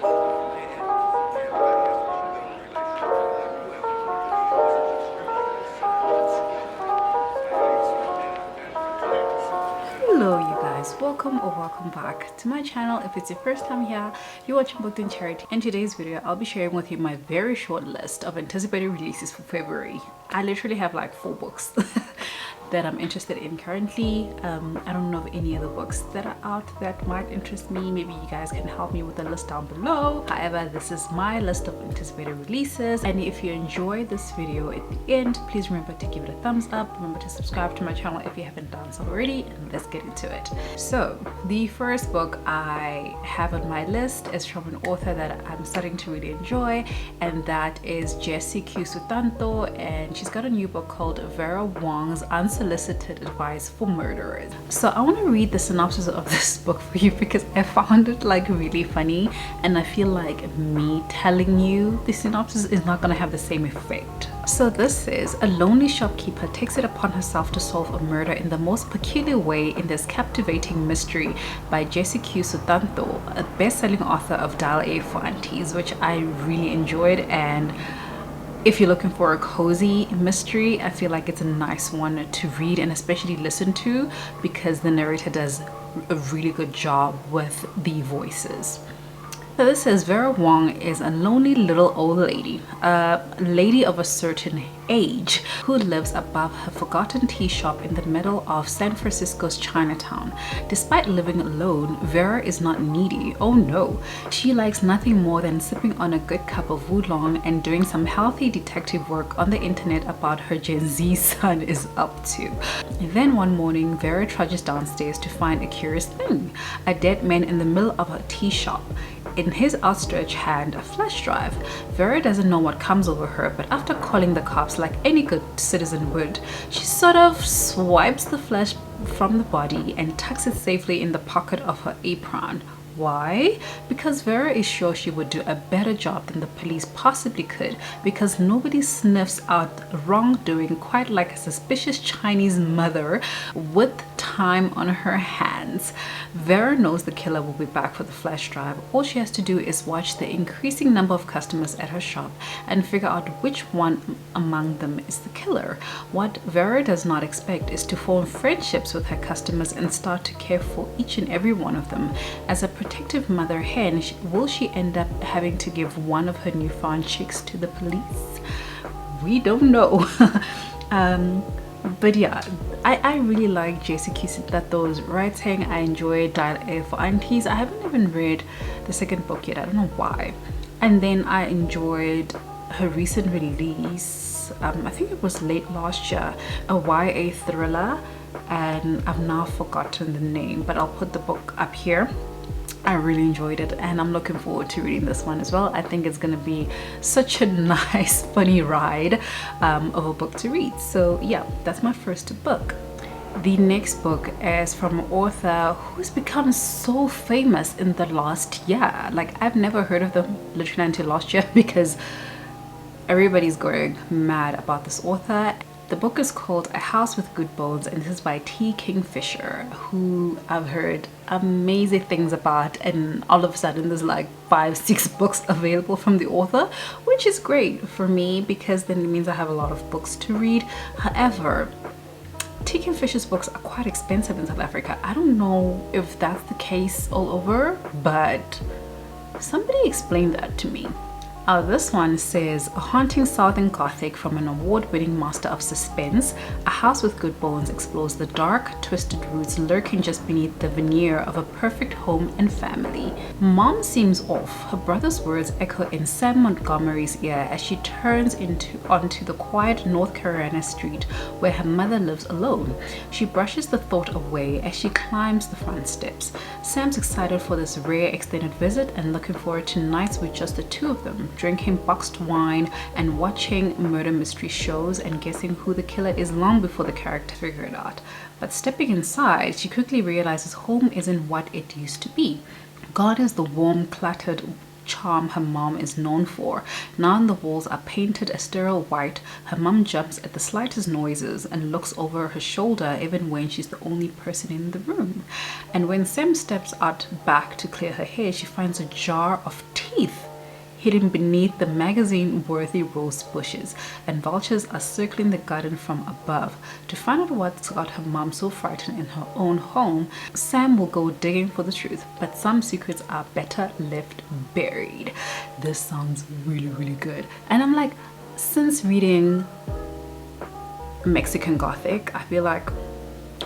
Hello you guys, welcome or welcome back to my channel. If it's your first time here, you're watching Booked on Charity. In today's video, I'll be sharing with you my very short list of anticipated releases for February. I literally have like 4 books that I'm interested in currently. I don't know of any other books that are out that might interest me. Maybe you guys can help me with the list down below. However, this is my list of anticipated releases, and if you enjoyed this video at the end, please remember to give it a thumbs up. Remember to subscribe to my channel if you haven't done so already, and let's get into it. So the first book I have on my list is from an author that I'm starting to really enjoy, and that is Jessie Q Sutanto, and she's got a new book called Vera Wong's Unsolicited Advice for Murderers. So I want to read the synopsis of this book for you because I found it like really funny, and I feel like me telling you the synopsis is not going to have the same effect. So this says, a lonely shopkeeper takes it upon herself to solve a murder in the most peculiar way in this captivating mystery by Jessie Q Sutanto, a best-selling author of Dial A for Aunties, which I really enjoyed. And if you're looking for a cozy mystery, I feel like it's a nice one to read and especially listen to because the narrator does a really good job with the voices. So this says, Vera Wong is a lonely little old lady, a lady of a certain age, who lives above her forgotten tea shop in the middle of San Francisco's Chinatown. Despite living alone, Vera is not needy. Oh no, she likes nothing more than sipping on a good cup of oolong and doing some healthy detective work on the internet about her Gen Z son is up to. Then one morning, Vera trudges downstairs to find a curious thing: a dead man in the middle of her tea shop. In his outstretched hand, a flash drive. Vera doesn't know what comes over her, but after calling the cops like any good citizen would, she sort of swipes the flash from the body and tucks it safely in the pocket of her apron. Why? Because Vera is sure she would do a better job than the police possibly could, because nobody sniffs out wrongdoing quite like a suspicious Chinese mother with time on her hands. Vera knows the killer will be back for the flash drive. All she has to do is watch the increasing number of customers at her shop and figure out which one among them is the killer. What Vera does not expect is to form friendships with her customers and start to care for each and every one of them. As a protective mother hen, will she end up having to give one of her newfound chicks to the police? We don't know. But yeah, I really like Jessie Q Sutanto's writing. I enjoyed Dial A for Aunties. I haven't even read the second book yet. I don't know why. And then I enjoyed her recent release, I think it was late last year, a YA thriller, and I've now forgotten the name, but I'll put the book up here. I really enjoyed it, and I'm looking forward to reading this one as well. I think it's gonna be such a nice funny ride of a book to read. So yeah, that's my first book. The next book is from an author who's become so famous in the last year. Like, I've never heard of them literally until last year because everybody's going mad about this author. The book is called A House with Good Bones, and this is by Kingfisher, who I've heard amazing things about, and all of a sudden there's like 5-6 books available from the author, which is great for me because then it means I have a lot of books to read. However, Kingfisher's books are quite expensive in South Africa. I don't know if that's the case all over, but somebody explained that to me. This one says, a haunting Southern Gothic from an award-winning master of suspense, A House with Good Bones explores the dark, twisted roots lurking just beneath the veneer of a perfect home and family. Mom seems off. Her brother's words echo in Sam Montgomery's ear as she turns onto the quiet North Carolina street where her mother lives alone. She brushes the thought away as she climbs the front steps. Sam's excited for this rare extended visit and looking forward to nights with just the two of them, drinking boxed wine and watching murder mystery shows and guessing who the killer is long before the character figure it out. But stepping inside, she quickly realizes home isn't what it used to be. Gone is the warm, cluttered charm her mom is known for. Now the walls are painted a sterile white. Her mom jumps at the slightest noises and looks over her shoulder even when she's the only person in the room. And when Sam steps out back to clear her hair, she finds a jar of tea teeth hidden beneath the magazine-worthy rose bushes, and vultures are circling the garden from above. To find out what's got her mom so frightened in her own home, Sam will go digging for the truth, but some secrets are better left buried. This sounds really, really good. And I'm like, since reading Mexican Gothic, I feel like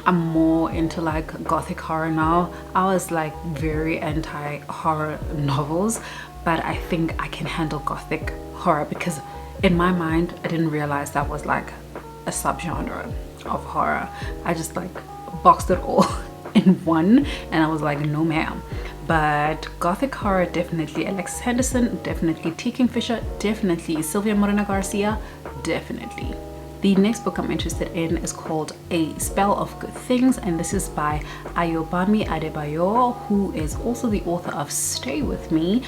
I'm more into like Gothic horror now. I was like very anti-horror novels, but I think I can handle Gothic horror because in my mind I didn't realize that was like a subgenre of horror. I just like boxed it all in one and I was like, no ma'am. But Gothic horror, definitely Alex Henderson, definitely T. Kingfisher, definitely Sylvia Morena Garcia, definitely. The next book I'm interested in is called A Spell of Good Things, and this is by Ayobami Adebayo, who is also the author of Stay With Me,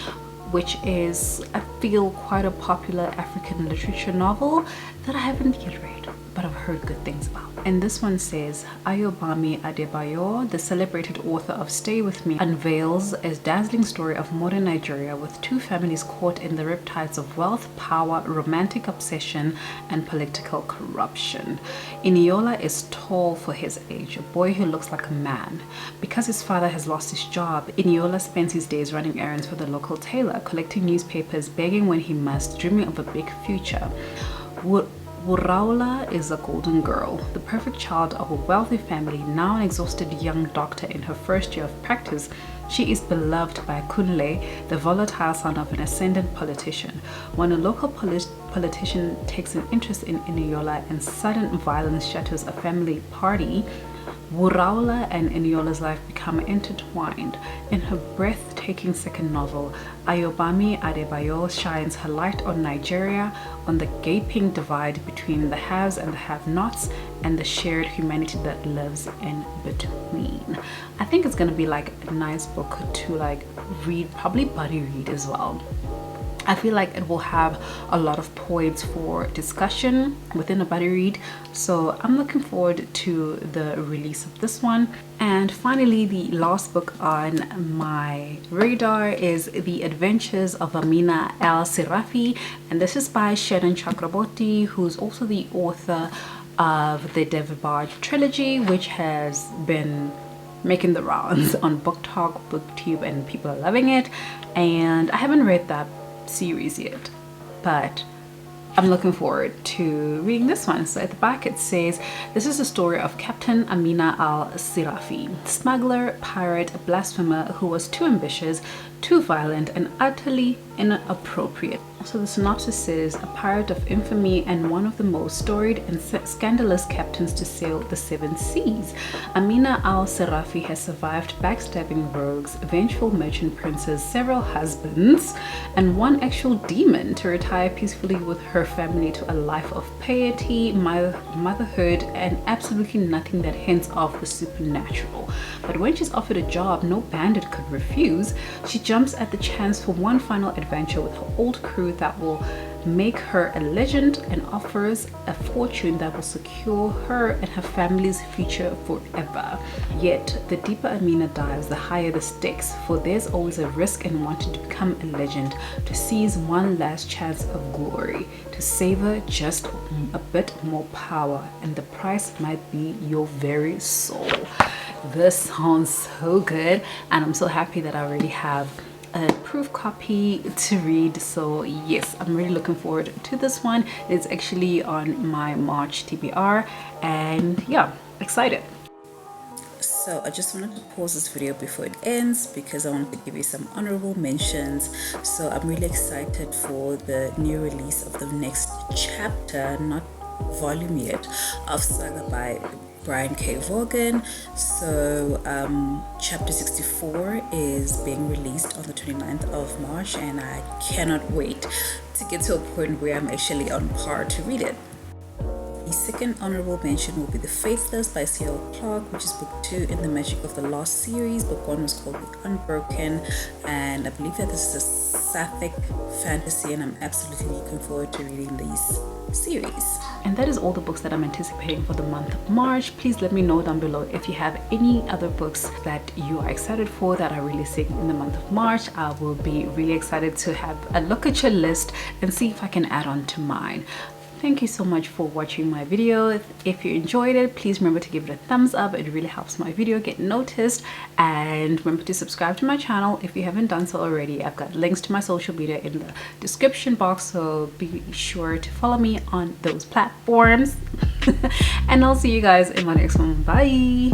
which is, I feel, quite a popular African literature novel that I haven't yet read, but I've heard good things about. And this one says, Ayobami Adebayo, the celebrated author of Stay With Me, unveils a dazzling story of modern Nigeria with two families caught in the riptides of wealth, power, romantic obsession, and political corruption. Iniola is tall for his age, a boy who looks like a man. Because his father has lost his job, Iniola spends his days running errands for the local tailor, collecting newspapers, begging when he must, dreaming of a big future. Wuraula is a golden girl, the perfect child of a wealthy family, now an exhausted young doctor in her first year of practice. She is beloved by Kunle, the volatile son of an ascendant politician. When a local politician takes an interest in Iniola and sudden violence shatters a family party, Wuraula and Iniola's life become intertwined. In her breathtaking second novel, Ayobami Adebayo shines her light on Nigeria, on the gaping divide between the haves and the have-nots, and the shared humanity that lives in between. I think it's gonna be like a nice book to like read, probably buddy read as well. I feel like it will have a lot of points for discussion within a buddy read, so I'm looking forward to the release of this one. And finally, the last book on my radar is The Adventures of Amina El Serafi, and this is by Shannon Chakraborty, who's also the author of the David Bard trilogy, which has been making the rounds on Book Talk, BookTube, and people are loving it. And I haven't read that series yet, but I'm looking forward to reading this one. So at the back it says, this is the story of Captain Amina Al Serafi, smuggler, pirate, blasphemer who was too ambitious, too violent, and utterly inappropriate. So the synopsis says, a pirate of infamy and one of the most storied and scandalous captains to sail the seven seas, Amina Al Serafi has survived backstabbing rogues, vengeful merchant princes, several husbands, and one actual demon to retire peacefully with her family to a life of piety, motherhood, and absolutely nothing that hints of the supernatural. But when she's offered a job no bandit could refuse, she jumps at the chance for one final adventure with her old crew that will make her a legend and offers a fortune that will secure her and her family's future forever. Yet the deeper Amina dives, the higher the stakes, for there's always a risk in wanting to become a legend, to seize one last chance of glory, to savor just a bit more power, and the price might be your very soul. This sounds so good, and I'm so happy that I already have a proof copy to read. So yes, I'm really looking forward to this one. It's actually on my March TBR, and yeah, excited. So I just wanted to pause this video before it ends because I wanted to give you some honorable mentions. So I'm really excited for the new release of the next chapter, not volume yet, of Saga by Brian K. Vaughan. So chapter 64 is being released on the 29th of March, and I cannot wait to get to a point where I'm actually on par to read it. The second honorable mention will be The Faithless by C.L. Clarke, which is book 2 in the Magic of the Lost series. Book 1 was called The Unbroken, and I believe that this is a sapphic fantasy, and I'm absolutely looking forward to reading these series. And that is all the books that I'm anticipating for the month of March. Please let me know down below if you have any other books that you are excited for that are releasing in the month of March. I will be really excited to have a look at your list and see if I can add on to mine. Thank you so much for watching my video. If you enjoyed it, please remember to give it a thumbs up. It really helps my video get noticed. And remember to subscribe to my channel if you haven't done so already. I've got links to my social media in the description box, so be sure to follow me on those platforms. And I'll see you guys in my next one. Bye.